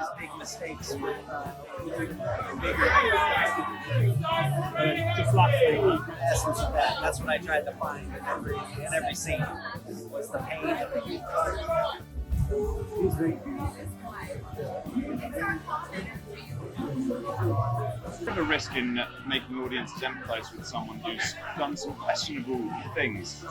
his big mistakes with bigger Deflect the essence of that. That's what I tried to find in every scene was the pain of the youth. Bit of a risk in making audiences empathise with someone who's done some questionable things.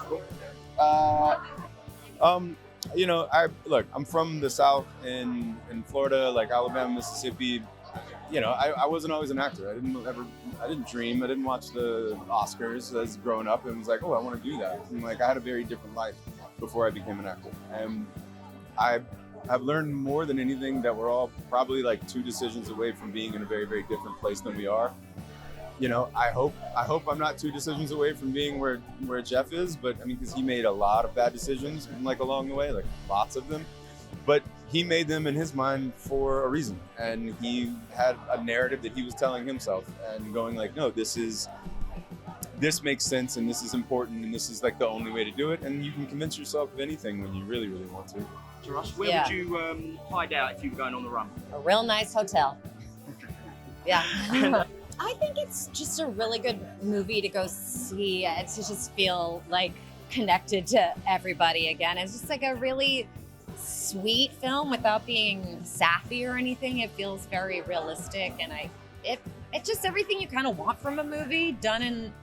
You know, I'm from the South in Florida, like Alabama, Mississippi. You know, I wasn't always an actor. I didn't dream. I didn't watch the Oscars as growing up and was like, oh, I want to do that. And like, I had a very different life before I became an actor. And I've learned more than anything that we're all probably like 2 decisions away from being in a very, very different place than we are. You know, I hope I'm not 2 decisions away from being where Jeff is, but I mean, because he made a lot of bad decisions like along the way, like lots of them, but he made them in his mind for a reason, and he had a narrative that he was telling himself and going like, no, this makes sense, and this is important, and this is like the only way to do it, and you can convince yourself of anything when you really, really want to. Russ, where would you hide out if you were going on the run? A real nice hotel. Yeah. I think it's just a really good movie to go see, to just feel like connected to everybody again. It's just like a really sweet film without being sappy or anything. It feels very realistic, and it's just everything you kind of want from a movie done in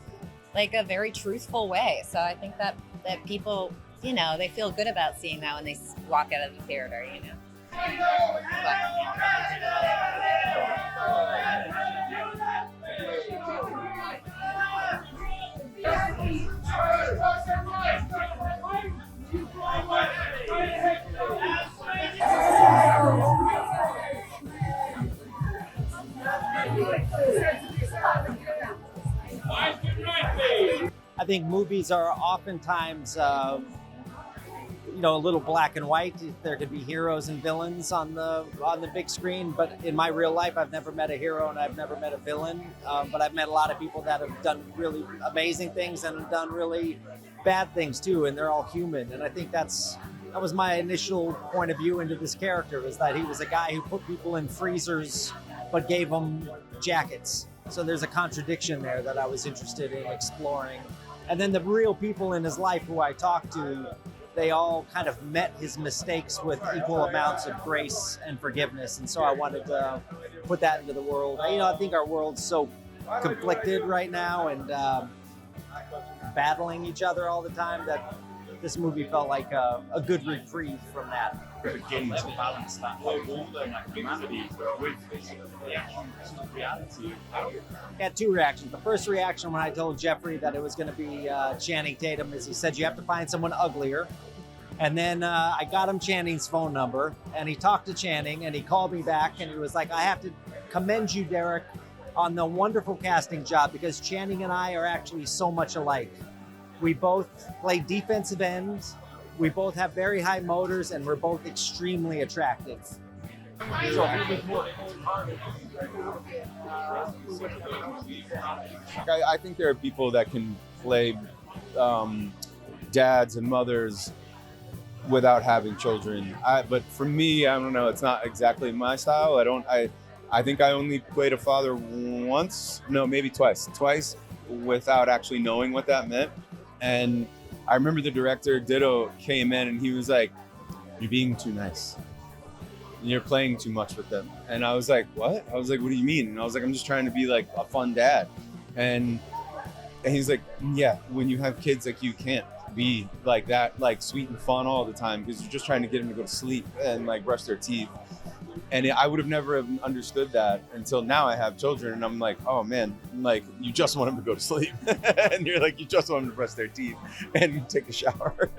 like a very truthful way. So I think that people, you know, they feel good about seeing that when they walk out of the theater, you know. I think movies are oftentimes, a little black and white. There could be heroes and villains on the big screen, but in my real life, I've never met a hero and I've never met a villain. But I've met a lot of people that have done really amazing things and done really bad things too, and they're all human. And I think that was my initial point of view into this character, was that he was a guy who put people in freezers but gave them jackets. So there's a contradiction there that I was interested in exploring. And then the real people in his life who I talked to, they all kind of met his mistakes with equal amounts of grace and forgiveness. And so I wanted to put that into the world. I think our world's so conflicted right now and battling each other all the time that this movie felt like a good reprieve from that. Begin to balance that whole humanity with the actual reality. I had 2 reactions. The first reaction when I told Jeffrey that it was going to be Channing Tatum is he said, you have to find someone uglier. And then I got him Channing's phone number, and he talked to Channing, and he called me back, and he was like, I have to commend you, Derek, on the wonderful casting job, because Channing and I are actually so much alike. We both play defensive ends. We both have very high motors, and we're both extremely attractive. I think there are people that can play dads and mothers without having children. But for me, I don't know. It's not exactly my style. I think I only played a father once. No, maybe twice without actually knowing what that meant. And I remember the director, Ditto, came in and he was like, you're being too nice. You're playing too much with them. And I was like, what? I was like, what do you mean? And I was like, I'm just trying to be like a fun dad. And he's like, yeah, when you have kids, like you can't be like that, like sweet and fun all the time, because you're just trying to get them to go to sleep and like brush their teeth. And I would have never have understood that until now I have children, and I'm like, oh man, like you just want them to go to sleep. And you're like, you just want them to brush their teeth and take a shower.